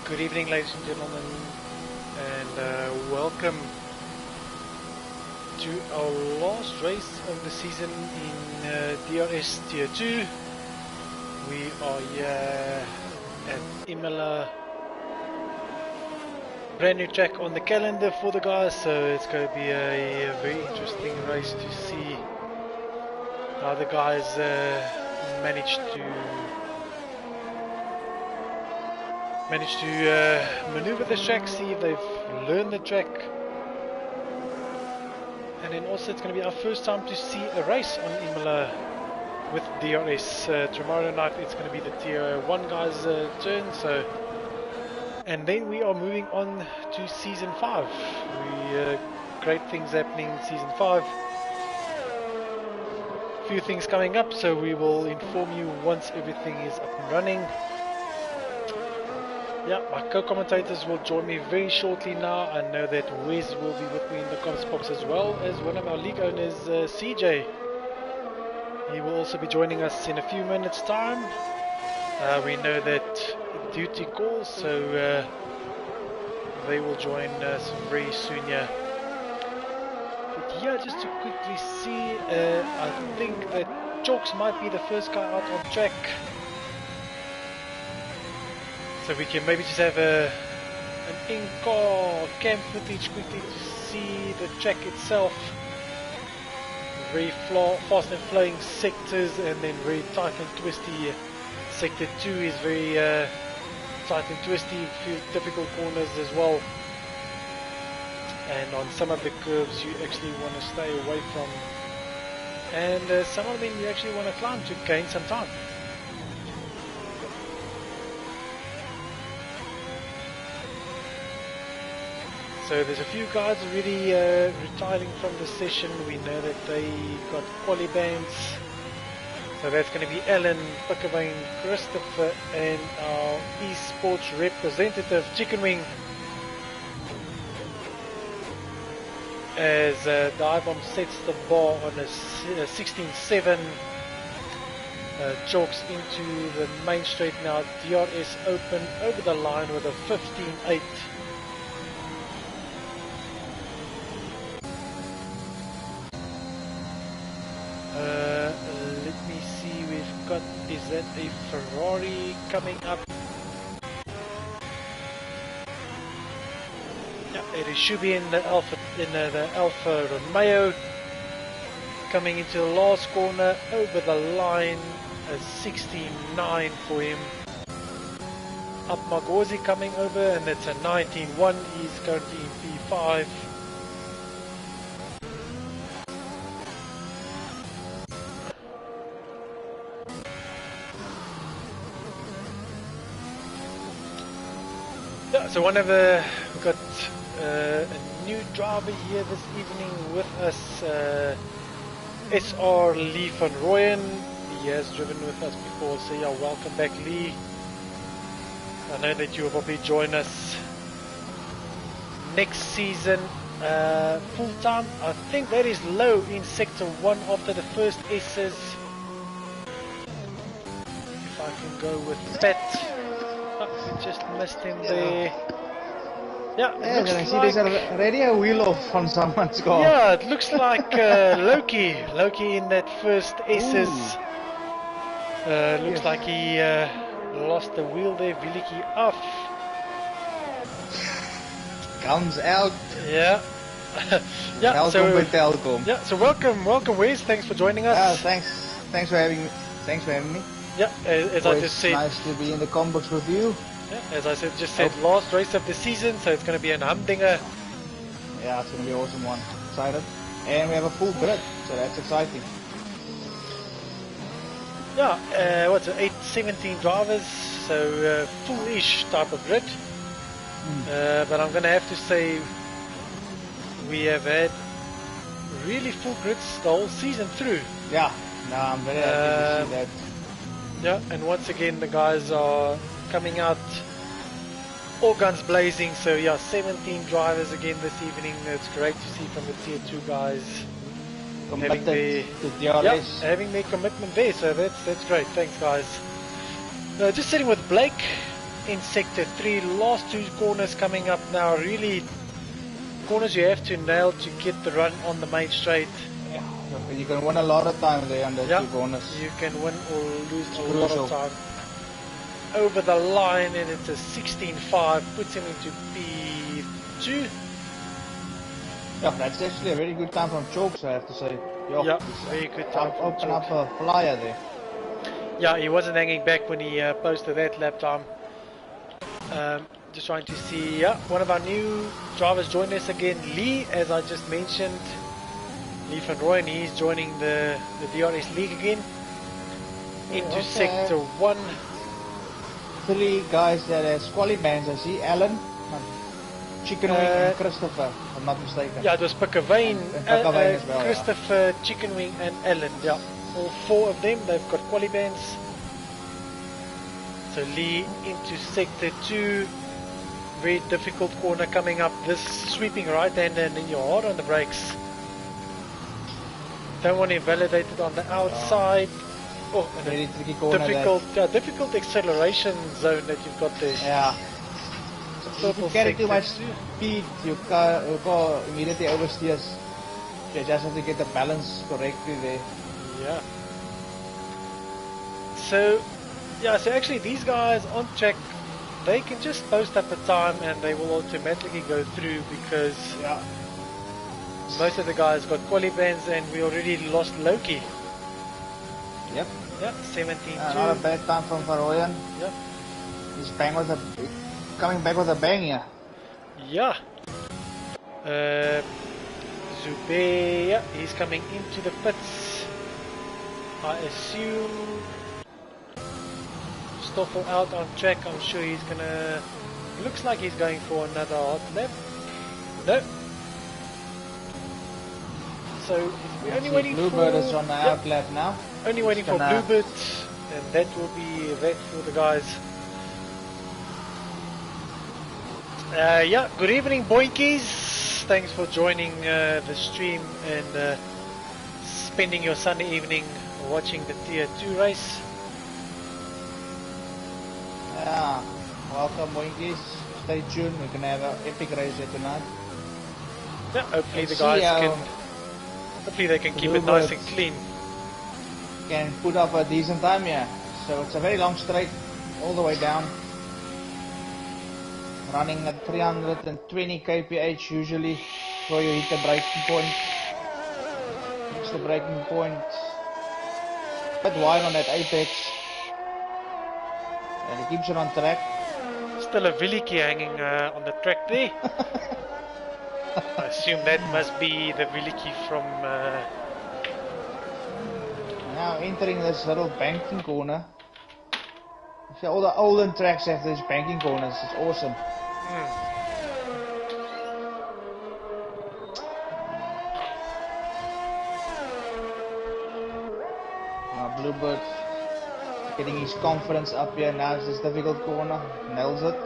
Good evening, ladies and gentlemen, and welcome to our last race of the season in DRS Tier 2. We are here at Imola. Brand new track on the calendar for the guys, so it's going to be a very interesting race to see how the guys manage to maneuver the track, see if they've learned the track. And then also it's going to be our first time to see a race on Imola with DRS. Tomorrow night it's going to be the Tier 1 guys' turn. And then we are moving on to Season 5. Great things happening in Season 5. Few things coming up, so we will inform you once everything is up and running. Yeah, my co-commentators will join me very shortly now. I know that Wes will be with me in the comments box, as well as one of our league owners, CJ. He will also be joining us in a few minutes time. We know that duty calls, so they will join us very soon here. But yeah, just to quickly see, I think that Chalks might be the first guy out on track. So we can maybe just have an in-car cam footage quickly to see the track itself. Very fast and flowing sectors, and then very tight and twisty. Sector 2 is very tight and twisty, few difficult corners as well. And on some of the curves you actually want to stay away from. And some of them you actually want to climb to gain some time. So there's a few guys already retiring from the session. We know that they got quali bands. So that's going to be Alan, Pickavane, Christopher, and our esports representative, Chicken Wing. As Dive-Bomb sets the bar on a 16.7. Chalks into the main straight now. DRS open over the line with a 15.8. Let me see, we've got, is that a Ferrari coming up? Yeah, it should be in the Alfa Romeo, coming into the last corner over the line, a 16.9 for him. Up Magosi coming over, and it's a 19.1. He's currently in P5. So we've got a new driver here this evening with us, SR Lee van Rooyen. He has driven with us before, so yeah, welcome back, Lee. I know that you will probably join us next season full time. I think that is low in Sector 1 after the first S's. If I can go with Pat. We just missed him there. Yeah, can I see there's already a wheel off on someone's car? Yeah, it looks like Loki in that first S's. Looks like he lost the wheel there. Williki off. Comes out. Yeah. Yeah. Welcome with Telkom. Yeah. So welcome, Wes. Thanks for joining us. Thanks for having me. Yeah, as I just said, nice to be in the Gearbox with you. Yeah, as I said, last race of the season, so it's going to be an humdinger. Yeah, it's going to be an awesome one. Excited. And we have a full grid, so that's exciting. Yeah, what's it, 17 drivers, so full-ish type of grid. But I'm going to have to say we have had really full grids the whole season through. Yeah, no, I'm very happy to see that. Yeah, and once again the guys are coming out all guns blazing. So yeah, 17 drivers again this evening. It's great to see from the Tier 2 guys having their commitment there. So that's great. Thanks, guys. Just sitting with Blake. in sector 3. Last two corners coming up now. Really, corners you have to nail to get the run on the main straight. Yeah, you can win a lot of time there on those two corners. You can win or lose a lot of time. Over the line, and it's a 16.5, puts him into P2. Yeah, that's actually a very good time from Chalks, I have to say. Yeah, very good time from Open up a flyer there. Yeah, he wasn't hanging back when he posted that lap time. Just trying to see, yeah, one of our new drivers joined us again, Lee, as I just mentioned. Lee van Rooyen, he's joining the DRS League again. Into sector 1. 3 guys that has quali bands, I see. Alan, Chicken Wing and Christopher, if I'm not mistaken. Yeah, it was Pickavane, as well, Christopher, Chicken Wing and Alan, yeah. All 4 of them, they've got quali bands. So Lee into sector 2. Very difficult corner coming up. This sweeping right hand, and then you're hard on the brakes. Don't want to invalidate it on the outside. Oh, very tricky corner. Difficult acceleration zone that you've got there. Yeah. So if you carry too much speed, your car immediately oversteers. You just have to get the balance correctly there. Yeah. So actually these guys on track, they can just post up a time and they will automatically go through, because most of the guys got quali bands, and we already lost Loki. Yep. Yeah, 17. Not a bad time from Van Rooyen. Yep. He's coming back with a bang here. Yeah. Zube, yeah, he's coming into the pits. I assume Stoffel out on track. I'm sure he's gonna. Looks like he's going for another hot lap. No. So we're only waiting for. Bluebird is on the out lap now. Only waiting for Bluebird, and that will be that for the guys. Yeah, good evening, boinkies. Thanks for joining the stream and spending your Sunday evening watching the Tier 2 race. Yeah, welcome, boinkies. Stay tuned. We're gonna have an epic race here tonight. Yeah, hopefully the guys can. Hopefully they can keep it nice and clean. Can put up a decent time here. So it's a very long straight all the way down. Running at 320 kph usually before you hit the braking point. Reach the braking point. Bit wide on that apex. And it keeps it on track. Still a Williki hanging on the track there. I assume that must be the Williki from... Now entering this little banking corner. See, all the olden tracks have these banking corners. It's awesome. Now Bluebird getting his confidence up here. Now it's this difficult corner. Nails it.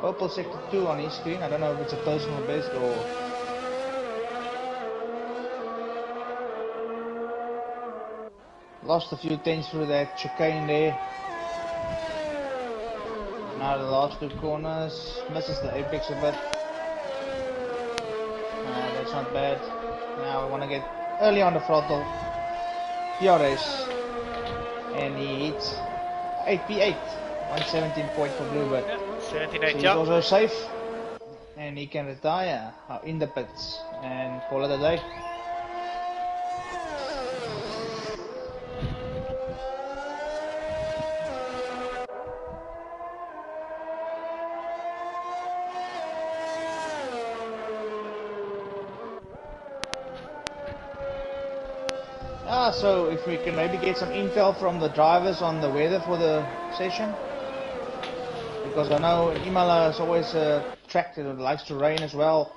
Purple sector 2 on his screen. I don't know if it's a personal best or... Lost a few tenths through that chicane there. Now the last 2 corners. Misses the apex a bit. That's not bad. Now we want to get early on the throttle. DRS. And he hits 8p8. 117 point for Bluebird. 17.8, so he's also safe. And he can retire in the pits and call it a day. So if we can maybe get some intel from the drivers on the weather for the session, because I know Imola is always a track that likes to rain as well.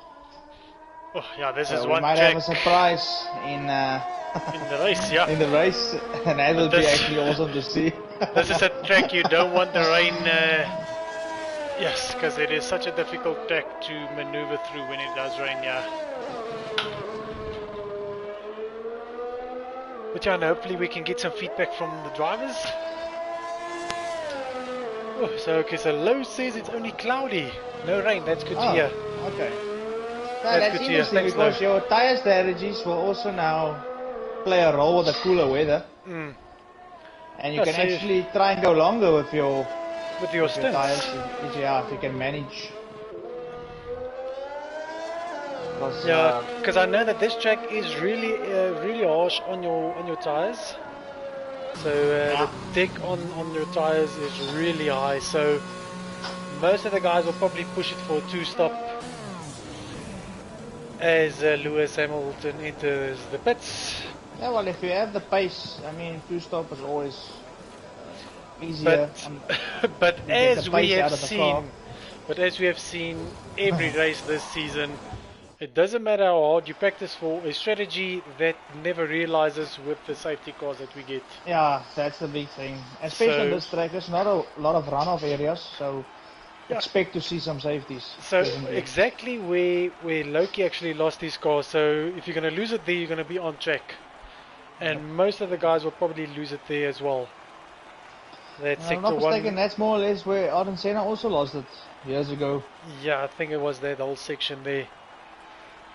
Oh yeah, this is we one might track have a surprise in the race, yeah. In the race, and that will be actually awesome to see. This is a track you don't want the rain. Yes, because it is such a difficult track to maneuver through when it does rain, yeah. But yeah, and hopefully we can get some feedback from the drivers. Oh, so Low says it's only cloudy, no rain. That's good to hear. Okay. That's That's good to hear. interesting Thanks, because Lo. your tire strategies will also now play a role with the cooler weather. And you Yeah, can so actually try and go longer with your stints. tires if you can manage. Yeah, because I know that this track is really really harsh on your tires. So the deck on your tires is really high. So most of the guys will probably push it for a 2-stop as Lewis Hamilton enters the pits. Yeah, well, if you have the pace, I mean, 2-stop is always easier. But as we have seen every race this season, it doesn't matter how hard you practice for a strategy that never realizes with the safety cars that we get. Yeah, that's the big thing. Especially on this track, there's not a lot of runoff areas, so expect to see some safeties. So exactly where Loki actually lost his car. So if you're going to lose it there, you're going to be on track. And most of the guys will probably lose it there as well. That's if I'm not mistaken, that's more or less where Ayrton Senna also lost it years ago. Yeah, I think it was that whole section there.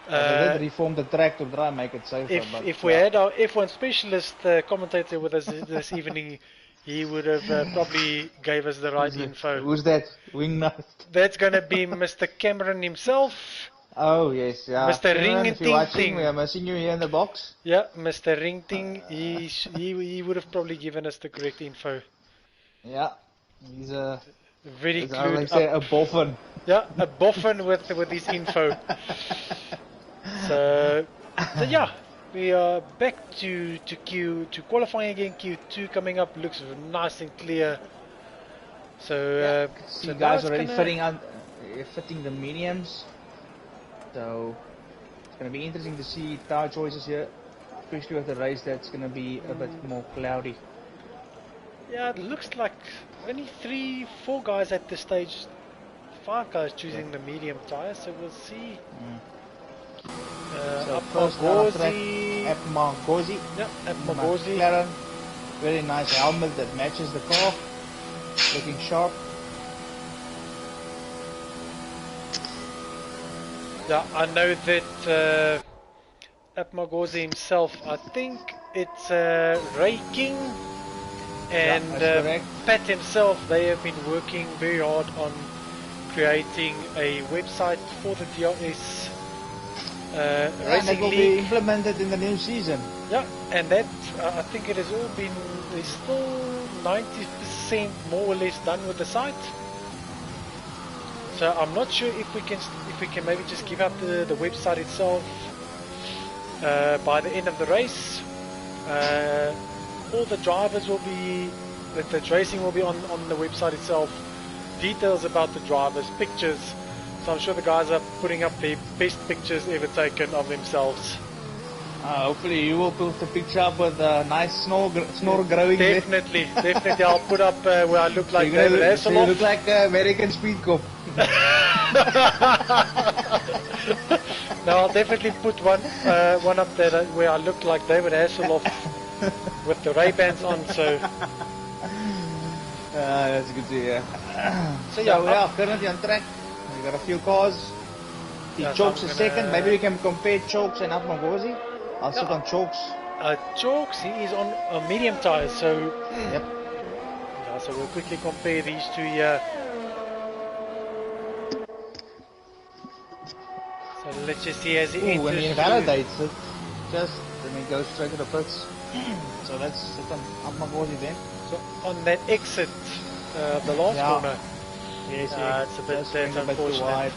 They did reform the track to try and make it safer. If we had our F1 specialist commentator with us this evening, he would have probably gave us the right info. Who's that? Wingnut. That's going to be Mr. Cameron himself. Oh yes, yeah. Mr. Cameron, Ring if you're watching, we are missing you here in the box. Yeah, Mr. Ring Ting. He would have probably given us the correct info. Yeah, he's a very clued like say, a boffin. Yeah, a boffin with his info. So yeah, we are back to qualifying again. Q2 coming up, looks nice and clear. So you guys already fitting the mediums. So it's going to be interesting to see tire choices here, especially with the race that's going to be a bit more cloudy. Yeah, it looks like only 3-4 guys at this stage, 5 guys choosing the medium tire. So we'll see. So first Magorzi. Yeah, Magorzi. McLaren. Very nice helmet that matches the car. Looking sharp. Yeah, I know that Magorzi himself, I think it's Ray King and Pat himself, they have been working very hard on creating a website for the DRS and it will be implemented in the new season. Yeah, and that I think it has all been, there's still 90% more or less done with the site. So I'm not sure if we can maybe just give up the website itself by the end of the race. All the drivers will be, the racing will be on the website itself. Details about the drivers, pictures. So I'm sure the guys are putting up the best pictures ever taken of themselves. Hopefully you will put the picture up with a nice snore growing. Definitely. I'll put up where I look like David Hasselhoff. So you look like American Speed Cop. No, I'll definitely put one up there where I look like David Hasselhoff with the Ray-Bans on. So that's good to hear. So yeah, we are currently on track. We got a few cars. Chokes is second. Maybe we can compare Chokes and Magorzi. I'll sit on Chokes. Chokes, he is on medium tires, so yep. Yeah, so we'll quickly compare these two here. So let's just see as he enters. When he invalidates it, just then he goes straight to the pits. So let's sit on Magorzi then. So on that exit, the last corner. Yes, it's a bit unfortunate.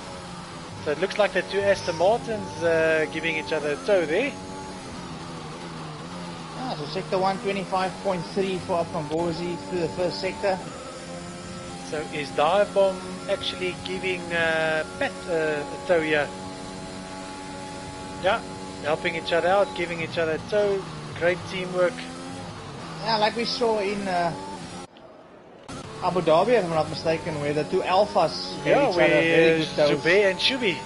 So it looks like the two Aston Martins giving each other a toe there. So sector 125.3 for Magorzi through the first sector. So is Dive Bomb actually giving Pat a toe here? Yeah, helping each other out, giving each other a toe. Great teamwork. Yeah, like we saw in Abu Dhabi, if I'm not mistaken, where the two Alphas gave each other very good toes. Zubair and Shubi.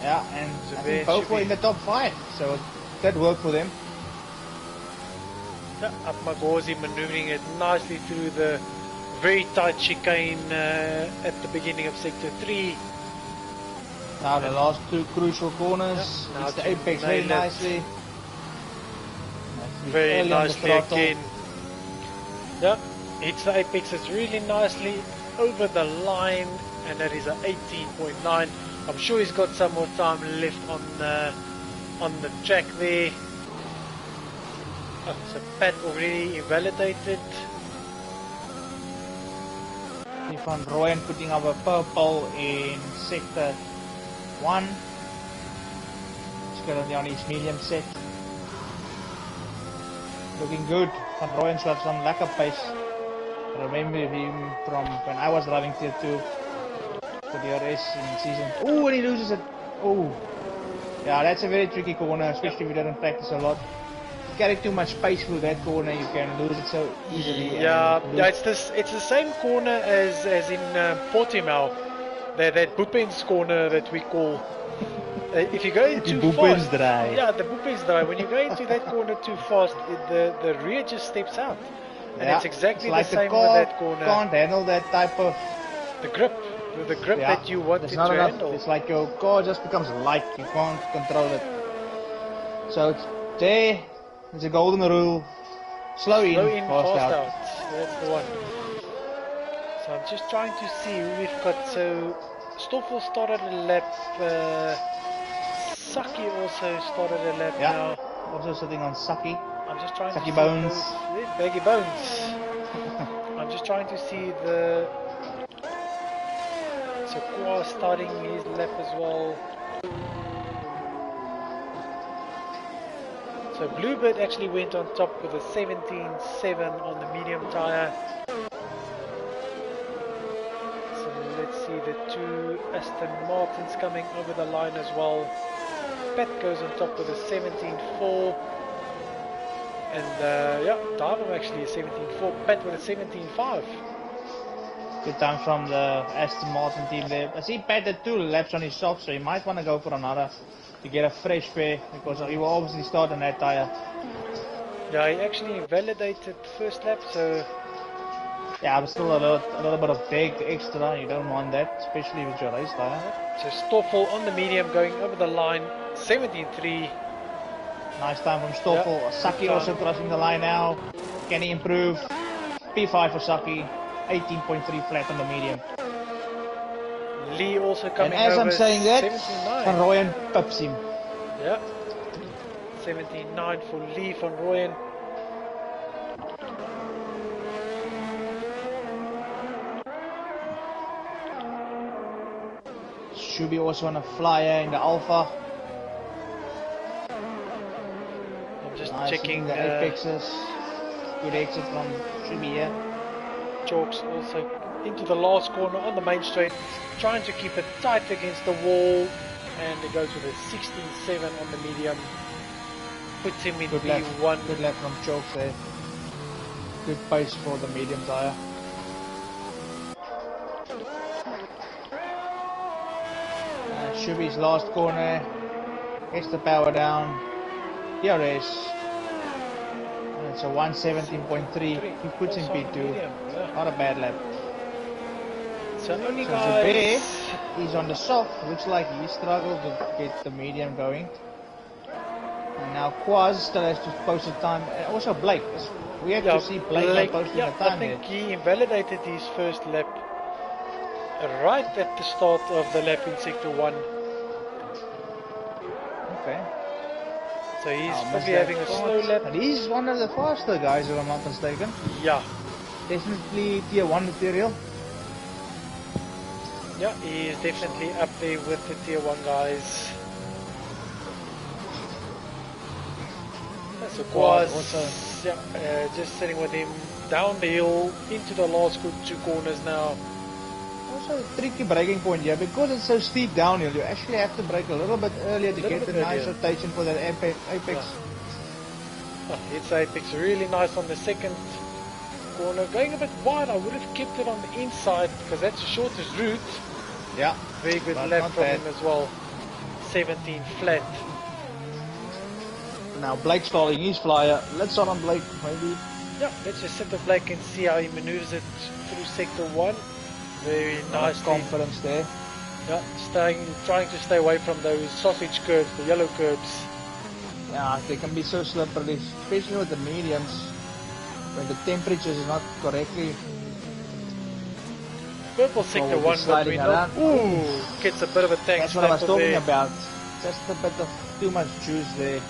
Yeah, and I think both were in the top 5, so that worked for them. Up Magorzi, maneuvering it nicely through the very tight chicane at the beginning of sector 3. Now the last two crucial corners. Now It's the to apex nail very it. nicely. Very Early on the nicely throttle. again. Yeah, hits the apexes really nicely over the line, and that is a 18.9. I'm sure he's got some more time left on the track there. Oh, so Pat already invalidated. Van Rooyen putting up a purple in sector 1. He's currently on his medium set. Looking good. Van Rooyen's got some lack of pace. I remember him from when I was driving Tier 2 for DRS in season. Oh, and he loses it. Oh. Yeah, that's a very tricky corner, especially if you didn't practice a lot. If you carry too much pace through that corner, you can lose it so easily. Yeah, it's the same corner as in Portimao, that Boepens corner that we call. If you go too fast, yeah, the Boepens drive. When you go into that corner too fast, the rear just steps out, and yeah, it's exactly like the same car with that corner. Can't handle that type of the grip yeah, that you want it to not enough. handle. It's like your car just becomes light. You can't control it. So it's there. There's a golden rule. Slow in, fast out. That's the one. So I'm just trying to see who we've got. So Stoffel started a lap. Saki also started a lap now. Also sitting on Saki. I'm just trying Saki to bones. see baggy bones. I'm just trying to see the. So Kwa starting his lap as well. So Bluebird actually went on top with a 17.7 on the medium tyre. So let's see the two Aston Martins coming over the line as well. Pat goes on top with a 17.4. And yeah, Darwin actually a 17.4. Pat with a 17.5. Good time from the Aston Martin team there. I see Pat did 2 laps on his soft, so he might want to go for another to get a fresh pair, because he will obviously start on that tyre. Yeah, he actually invalidated first lap, so... Yeah, but still a little bit of drag extra, you don't want that, especially with your race tyre. So Stoffel on the medium going over the line, 17.3. Nice time from Stoffel. Yeah, Saki also crossing the line now. Can he improve? P5 for Saki, 18.3 flat on the medium. Lee also coming and as over, I'm saying that, 79. Van Rooyen pips him. Yeah, 79 for Lee Van Rooyen. Should be also on a flyer in the Alpha. I'm just nice checking the apexes. Good exit from Shubi here. Chalks also into the last corner on the main straight, trying to keep it tight against the wall, and it goes with a 16.7 on the medium. Puts him in B1. Good lap from Chalks there. Good pace for the medium tyre. Shubi's last corner. Gets the power down. DRS. And it's a 117.3. He puts in P2. Yeah. Not a bad lap. So only guys... He's on the soft. Looks like he struggled to get the medium going. And now Quaz still has to post a time. And also Blake. We had to see Blake posting a time. I think he invalidated his first lap right at the start of the lap in sector 1. Okay. So he's probably having a slow lap. And he's one of the faster guys, if I'm not mistaken. Yeah. Definitely tier 1 material. Yeah, he is definitely up there with the tier 1 guys. So Quaz, just sitting with him down the hill into the last two corners now. Also a tricky braking point here, because it's so steep downhill, you actually have to brake a little bit earlier to get the nice rotation for that apex. Yeah. Oh, it's apex really nice on the second corner. Going a bit wide, I would have kept it on the inside because that's the shortest route. Yeah. Very good lap from him as well. 17 flat. Now Blake stalling his flyer. Let's start on Blake, maybe. Yeah, let's just sit with Blake and see how he maneuvers it through sector 1. Very nice. Confidence there. Yeah, trying to stay away from those sausage curves, the yellow curves. Yeah, they can be so slippery, especially with the mediums, when the temperature is not correctly. Purple sector 1, but we know. Ooh, gets a bit of a tank. That's what I was talking about. Just a bit of too much juice there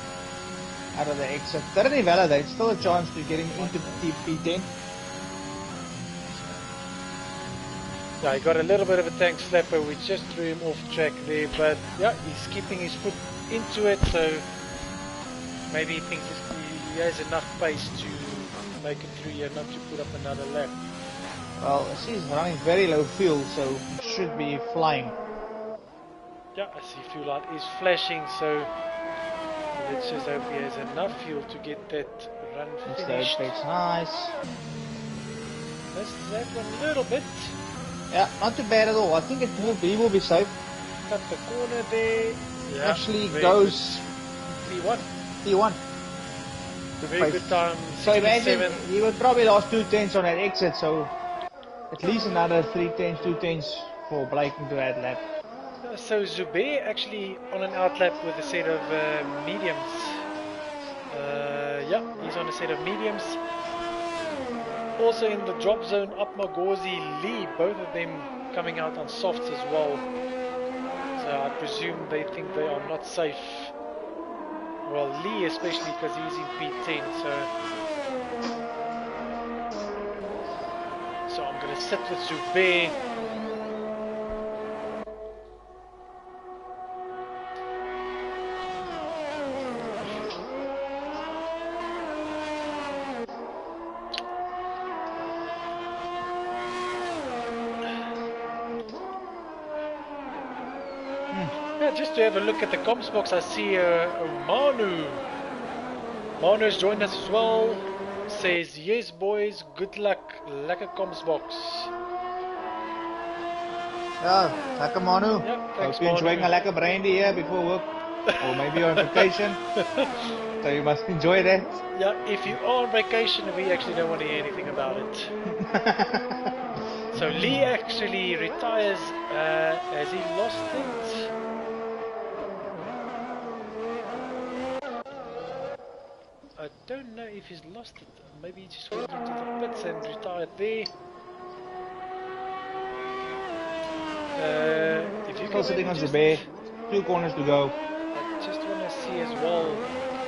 out of the exit. Thoroughly validate, still a chance to get him into P10. Yeah, he got a little bit of a tank slapper. We just threw him off track there, but yeah, he's keeping his foot into it, so maybe he thinks he has enough pace to make it through here, not to put up another lap. Well, I see he's running very low fuel, so he should be flying. Yeah, I see fuel light is flashing, so let's just hope he has enough fuel to get that run finished. Nice. Missed that one a little bit. Yeah, not too bad at all. I think he will be safe. Cut the corner there. Yeah, actually goes P1. P1. Very good time. So imagine he would probably lost 2 tenths on that exit, so at least another 3 tenths, 2 tenths for Blake into that lap. So Zubair actually on an outlap with a set of mediums. Yeah, he's on a set of mediums. Also in the drop zone, Upmagozi, Lee, both of them coming out on softs as well. So I presume they think they are not safe. Well, Lee especially because he's in P10, so I'm going to sit with Zubair. Just to have a look at the comms box, I see Manu. Manu's joined us as well. Says, yes boys, good luck. Lekker comms box. Yeah, lekker Manu. Yeah, thanks, hope you're enjoying a lekker brandy here before work. Or maybe you're on vacation. So you must enjoy that. Yeah, if you are on vacation, we actually don't want to hear anything about it. So Lee actually retires. Has he lost it? I don't know if he's lost it. Maybe he just went into the pits and retired there. If you Still sitting on Zubair, 2 corners to go. I just want to see as well.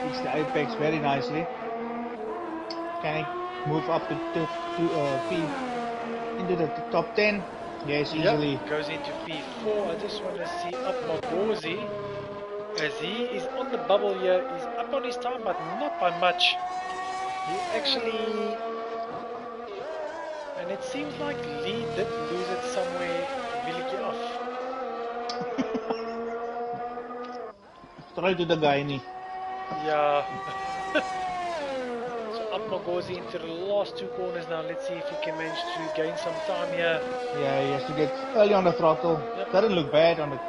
It's the apex very nicely. Can he move up to P into the top 10? Yes, easily. Yep, goes into P4. I just want to see up Magozi. As he is on the bubble here, he's up on his time, but not by much. He actually, and it seems like Lee did lose it somewhere really off. Try to the guy, nie. Yeah. So up Magozi into the last 2 corners now. Let's see if he can manage to gain some time here. Yeah, he has to get early on the throttle. Yep. Doesn't look bad on the.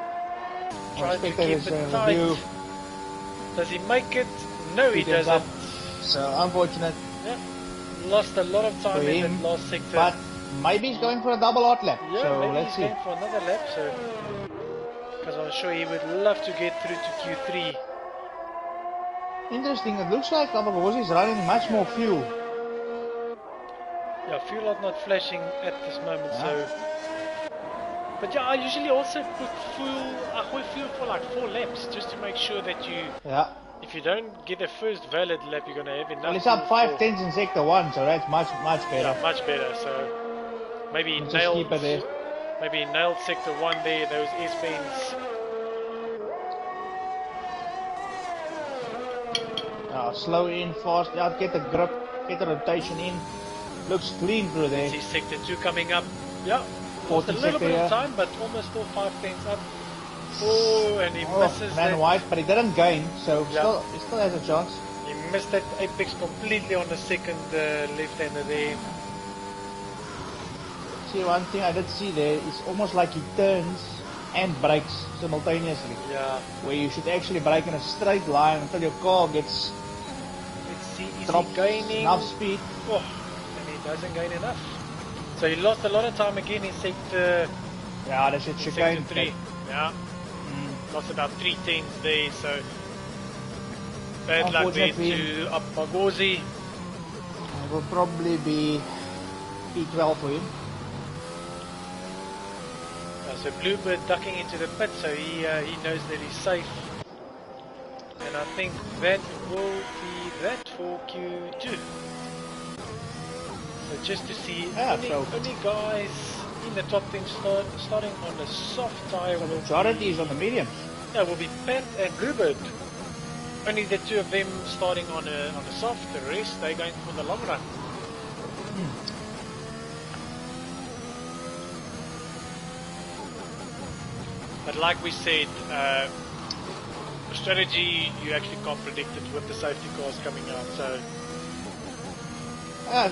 Tries to keep it tight. Does he make it? No, he doesn't. So unfortunate. Yeah. Lost a lot of time in that last sector. But maybe he's going for a double hot lap. Yeah, so maybe let's see. He's going for another lap. So, because I'm sure he would love to get through to Q3. Interesting. It looks like Amagosi is running much more fuel. Yeah, fuel not flashing at this moment. Yeah. So. But yeah, I usually also put fuel for like 4 laps just to make sure that you, if you don't get a first valid lap, you're going to have enough. Well, it's up 5 tenths in sector 1, so that's much better. Yeah, much better. So maybe he nailed sector 1 there, those S-bends. Slow in, fast out, get the grip, get the rotation in. Looks clean through there. See sector 2 coming up. Yeah. Lost a little bit of time, but almost still 5 tenths up. Oh, and he misses that. Wide, but he didn't gain, so he still has a chance. He missed that apex completely on the second left-hander there. See, one thing I did see there is almost like he turns and brakes simultaneously. Yeah. Where you should actually brake in a straight line until your car gets Is he drops gaining enough speed. Oh, and he doesn't gain enough. So he lost a lot of time again in sector. Yeah, that's it. Sector Chicane. 3. Yeah, lost about 3 tenths there. So bad luck there to Upmagozi. It will probably be P12 for him. So Bluebird ducking into the pit, so he knows that he's safe. And I think that will be that for Q2. So just to see only guys in the top 10 starting on the soft tyre. The majority is on the mediums. Yeah, will be Pat and Bluebird. Only the two of them starting on a soft. The rest they're going for the long run. But like we said, strategy you actually can't predict it with the safety cars coming out. So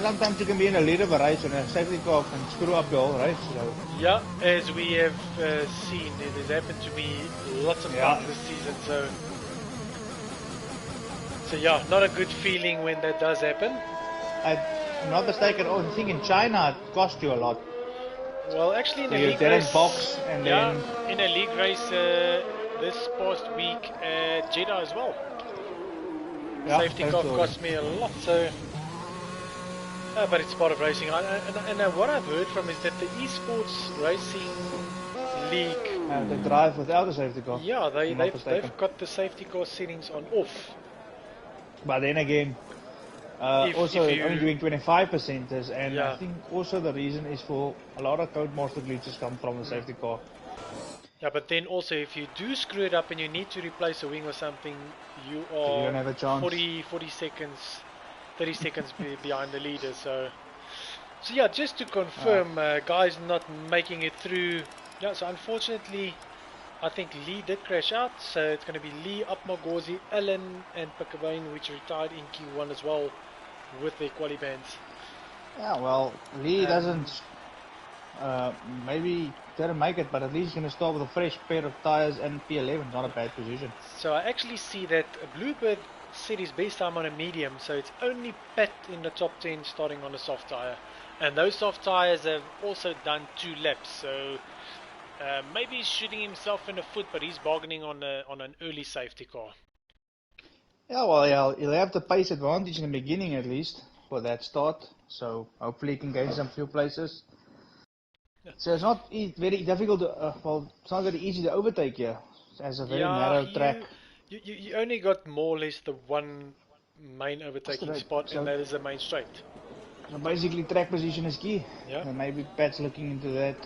sometimes you can be in a lead of a race and a safety car can screw up the whole race. So. Yeah, as we have seen, it has happened to me lots of times this season. So yeah, not a good feeling when that does happen. I'm not mistaken. I think in China it cost you a lot. Well, actually in a league race, box and then in a league race this past week at Jeddah as well. Safety car cost me a lot. So. But it's part of racing, and what I've heard from is that the esports racing league they drive without a safety car. Yeah, they've got the safety car settings on off. But then again, also only doing 25%, and I think also the reason is for a lot of Codemaster glitches come from the safety car. Yeah, but then also if you do screw it up and you need to replace a wing or something, you are don't have a chance. 40 seconds. 30 seconds behind the leader, so yeah, just to confirm, guys not making it through. Yeah, so unfortunately, I think Lee did crash out, so it's going to be Lee, Upmagozi, Ellen, and Pickabane, which retired in Q1 as well with their quali bands. Yeah, well, Lee doesn't, maybe didn't make it, but at least he's going to start with a fresh pair of tires and P11, not a bad position. So I actually see that Bluebird set his best time on a medium, so it's only Pat in the top 10 starting on a soft tyre, and those soft tyres have also done 2 laps, so maybe he's shooting himself in the foot, but he's bargaining on an early safety car. Yeah, well, he'll have the pace advantage in the beginning at least for that start, so hopefully he can gain some few places. So it's not very difficult to, it's not very easy to overtake here. It has a very narrow track. You only got more or less the one main overtaking spot, and that is the main straight. So basically track position is key. Yeah. And maybe Pat's looking into that.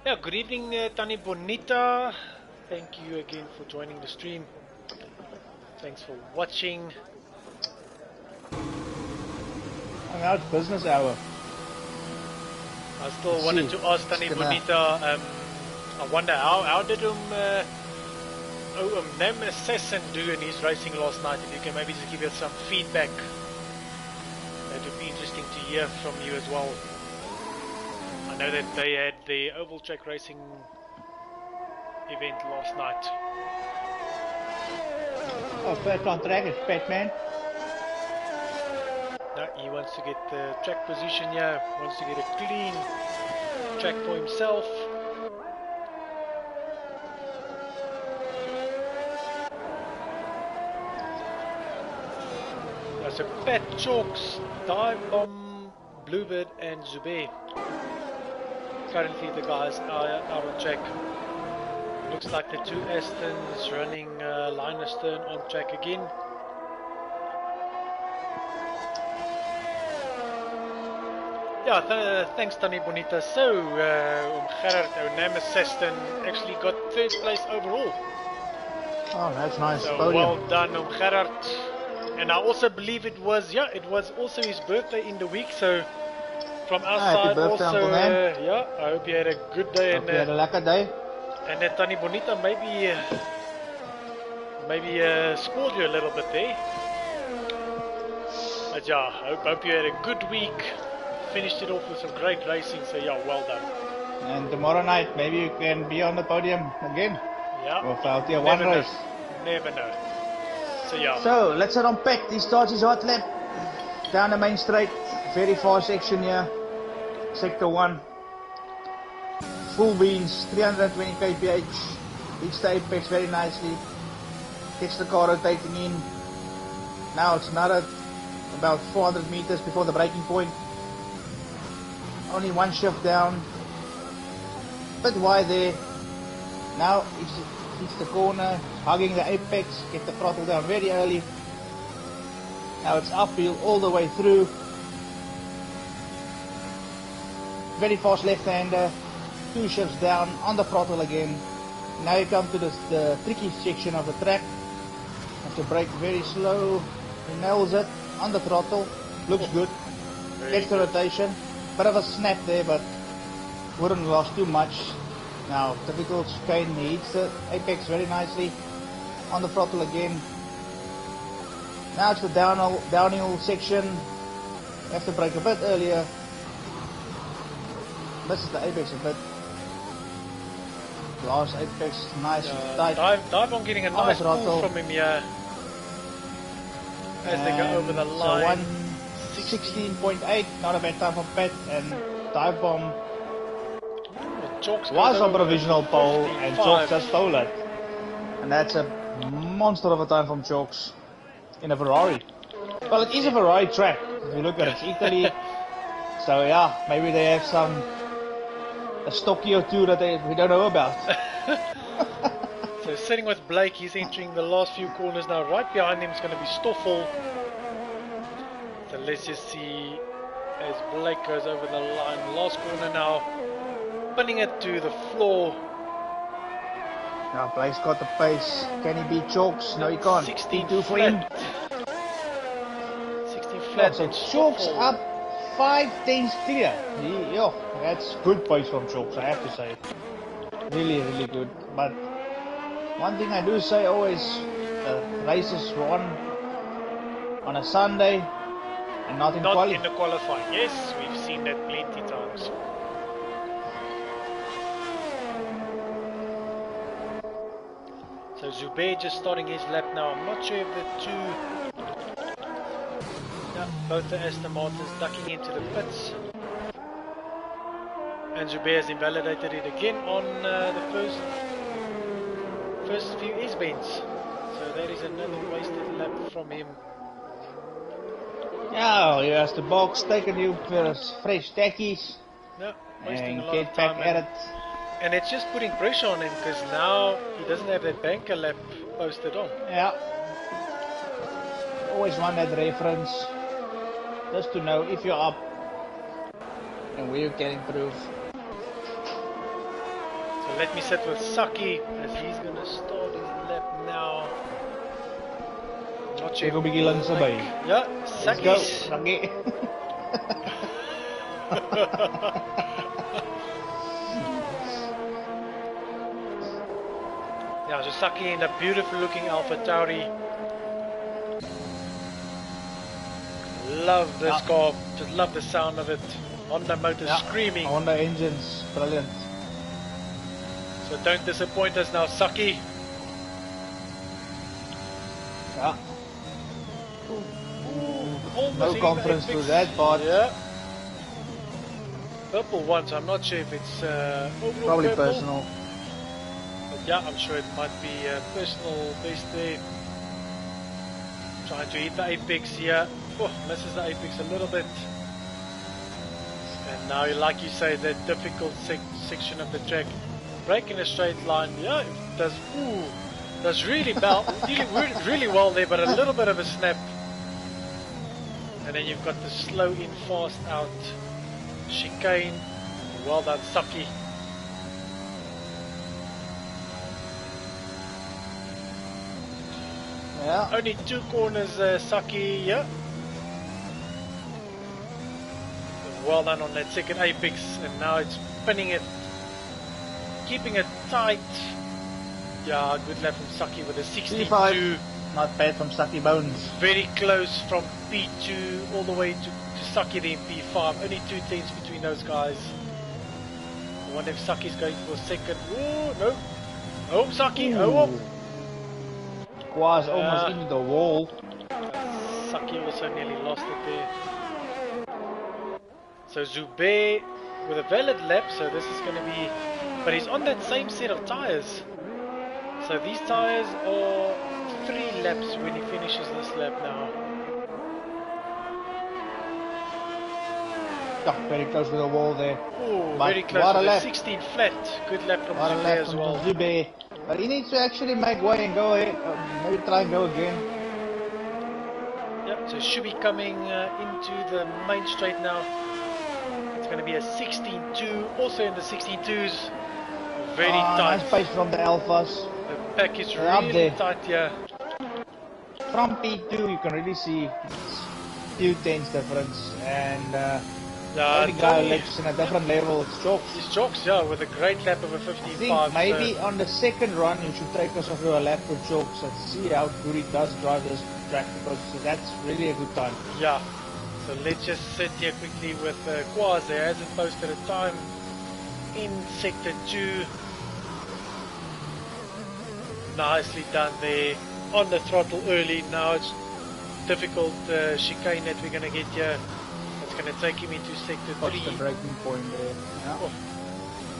Yeah, good evening Tani Bonita. Thank you again for joining the stream. Thanks for watching. And now it's business hour. I still wanted to ask Tani Bonita, I wonder how did Name Assassin do in his racing last night? If you can maybe just give us some feedback, that would be interesting to hear from you as well. I know that they had the oval track racing event last night. Oh, first on track is Batman. No, he wants to get the track position here, wants to get a clean track for himself. So Pat, Chalks, Dive Bomb, Bluebird and Zubair. Currently the guys are out on track. Looks like the 2 Astons running line astern on track again. Yeah, thanks Tani Bonita. So Gerard, our Namus Aston actually got 3rd place overall. Oh, that's nice. So podium. Well done Gerard. And I also believe it was also his birthday in the week, so from our side also, I hope you had a good day. Hope you had a lekker day. And Tani Bonita maybe spoiled you a little bit there. But yeah, hope you had a good week, finished it off with some great racing, so yeah, well done. And tomorrow night, maybe you can be on the podium again. Yeah. With our tier 1 race. Never know. So yeah. So let's unpack. This starts his hot lap down the main straight. Very far section here. Sector 1. Full beans, 320 kph. Hits the apex very nicely. Gets the car rotating in. Now it's another about 400 meters before the braking point. Only one shift down. But why there? Now it's the corner, hugging the apex, get the throttle down very early. Now it's uphill all the way through. Very fast left-hander, 2 shifts down, on the throttle again. Now you come to the tricky section of the track. Have to brake very slow. He nails it, on the throttle, looks good. Gets the rotation, bit of a snap there, but wouldn't last too much. Now, typical chicane, he hits the apex very nicely, on the throttle again. Now it's the downhill section, you have to brake a bit earlier. Misses the apex a bit. Last apex, nice and tight. Dive on getting a nice pull from him here. As they go over the line. So 1:16.8, not a bad time for Pat, and dive bomb was on provisional pole, and Chalks just stole it. And that's a monster of a time from Chalks in a Ferrari. Well, it is a Ferrari track, if you look at it, it's Italy. So yeah, maybe they have a stocky or two that we don't know about. So sitting with Blake, he's entering the last few corners now. Right behind him is going to be Stoffel. So let's just see as Blake goes over the line. Last corner now, pinning it to the floor. Now Blake's got the pace. Can he beat Chalks? No, he can't. 16 2 for him. 16 flat. So Chalks up 5 tenths clear. Yeah, that's good pace from Chalks, I have to say. Really, really good. But one thing I do say always, races won on a Sunday and not in qualifying. In the qualifying. Yes, we've seen that plenty times. So Zubair just starting his lap now. I'm not sure if the two... Yeah, both the Aston Martins ducking into the pits. And Zubair has invalidated it again on the first few S-bends. So that is another wasted lap from him. Yeah, he has to box, take a new pair of fresh tackies, yeah, and get back at it. And it's just putting pressure on him because now he doesn't have that banker lap posted on. Yeah. Always want that reference, just to know if you're up and where you can improve. So let me sit with Saki as he's going to start his lap now. Not sure. Ek bietjie links naby. Ja, Saki's. Dankie. Yeah, so Saki in a beautiful looking Alpha Tauri. Love this car, just love the sound of it. Honda motor screaming. Honda engines, brilliant. So don't disappoint us now, Saki. Yeah. No confidence to that part. Yeah. Purple one, so I'm not sure if it's overall probably purple. Personal. But yeah, I'm sure it might be personal best there. Trying to hit the apex here. Oh, misses the apex a little bit. And now, like you say, that difficult section of the track. Brake in a straight line. Yeah, it does really really well there, but a little bit of a snap. And then you've got the slow in, fast out chicane. Well done, Saki. Yeah. Only 2 corners, Saki. Yeah. Well done on that second apex, and now it's spinning it, keeping it tight. Yeah, good lap from Saki with a 62. P5. Not bad from Saki Bones. Very close from P2 all the way to Saki then P5. Only 2 tenths between those guys. I wonder if Saki's going for second. Oh, no. Oh, Saki. Oh, Quas almost into the wall. Saki also nearly lost it there. So Zubair with a valid lap, so this is going to be... But he's on that same set of tyres. So these tyres are 3 laps when he finishes this lap now. Oh, very close to the wall there. Oh, But very close to the 16 flat. Good lap from Zubair as well. Zubair. But he needs to actually make way and go ahead. Maybe try and go again. Yeah, so should be coming into the main straight now. It's going to be a 16.2. Also in the 16.2s. Very tight. Nice pace from the Alphas. The pack is They're up really there. tight here. From P2 you can really see few tenths difference, and the only guy who lives in a different level is Chalks. It's Chalks, yeah, with a great lap of a 15.5. I think maybe on the second run you should take us through a lap with Chalks and see how good he does drive this track, because that's really a good time. Yeah, so let's just sit here quickly with Quaz there. Hasn't posted a time in sector 2. Nicely done there. On the throttle early. Now it's difficult chicane that we're going to get here. It's going to take him into sector 3. What's the braking point there? Yeah. Oh.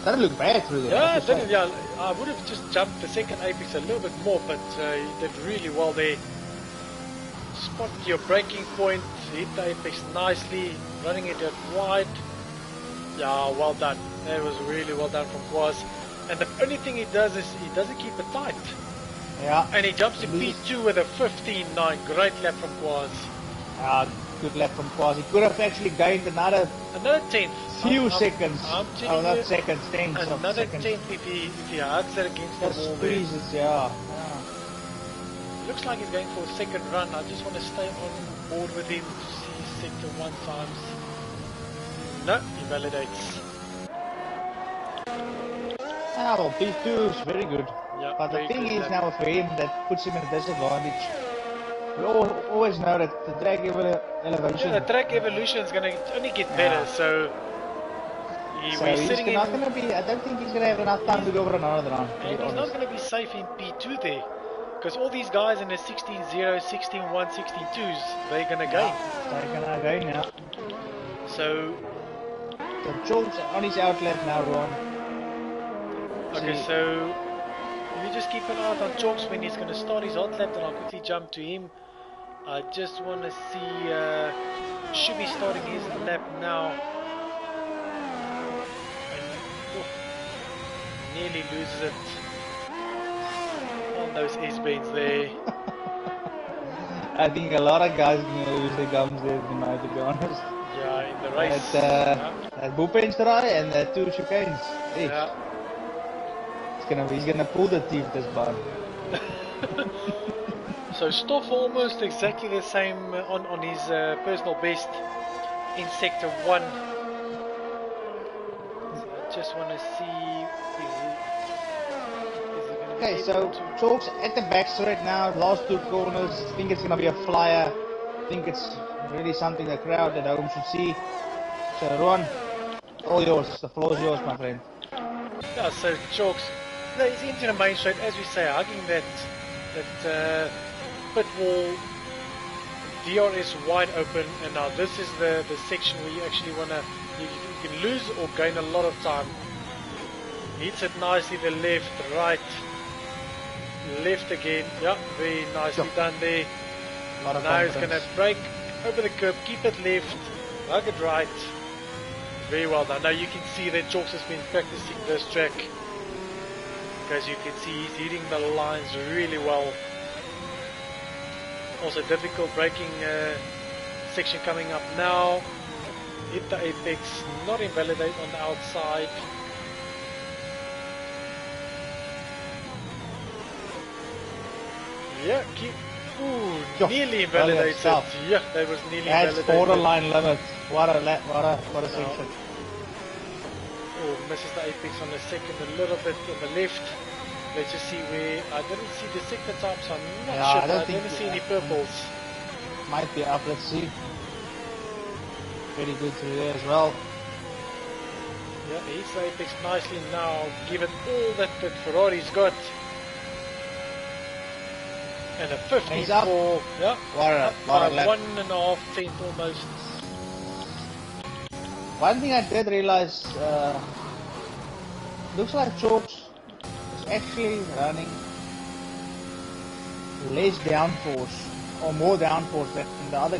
Doesn't look bad through there. Yeah, it didn't, yeah, I would have just jumped the second apex a little bit more, but he did really well there. Spot your braking point, hit the apex nicely, running it out wide. Yeah, well done. That was really well done from Quaz. And the only thing he does is he doesn't keep it tight. Yeah. And he jumps to P2 with a 15.9. Great lap from Quaz. Good lap from Quaz. He could have actually gained another 10th. Few seconds. I'm oh, not seconds, tenths. Another 10th if he hugs it against the wall. Squeezes, yeah. Looks like he's going for a second run. I just want to stay on board with him to see sector 1 times. No, he validates. Well, P2 is very good. Yeah, but the thing is now for him, that puts him in a disadvantage. We always know that the track elevation... Yeah, the track evolution is going to only get better, so... he's not going to be... I don't think he's going to have enough time to go for another run. And he's not going to be safe in P2 there. Because all these guys in the 16.0, 16.1, 16.2s, they're going to gain. They're going to gain, yeah. So... The Chalks on his outlet now, Ron. Okay, so... If you just keep an eye out on Chalks when he's going to start his hot lap, then I'll quickly jump to him. I just want to see... should be starting his lap now. Nearly loses it on those S-bends there. I think a lot of guys are going to lose their gums there tonight, to be honest. Yeah, in the race. That Boepens try and the 2 chicanes. Yeah. He's gonna pull the teeth this bar. So Stoff almost exactly the same on his personal best in sector 1. So I just want to see... Okay, so Chalks at the back straight now, last 2 corners. I think it's going to be a flyer. I think it's really something the crowd at home should see. So Ron, all yours. The floor is yours, my friend. Yeah, so Chalks, he's into the main straight, as we say, hugging that pit wall, DRS wide open, and now this is the section where you actually want to, you can lose or gain a lot of time. Hits it nicely, the left, right, left again. Yeah, very nicely done there. Now he's going to brake over the curb, keep it left, hug it right. Very well done. Now you can see that Chalks has been practicing this track. As you can see, he's hitting the lines really well. Also difficult braking section coming up now. Hit the apex, not invalidate on the outside. Yeah, nearly invalidated. Yeah, that was nearly invalidated. That's borderline limit. What a section. Oh, misses the apex on the second, a little bit on the left. Let's just see where... I didn't see the sector time, so I'm not sure. I didn't see any purples. Might be up, let's see. Very good through there as well. Yeah, he's the apex nicely now. Give it all that Ferrari's got. And a 54. He's up. Yeah. What a Up lot by of lap. 1.5 tenths almost. One thing I did realize, looks like Chalks is actually running less downforce or more downforce than the other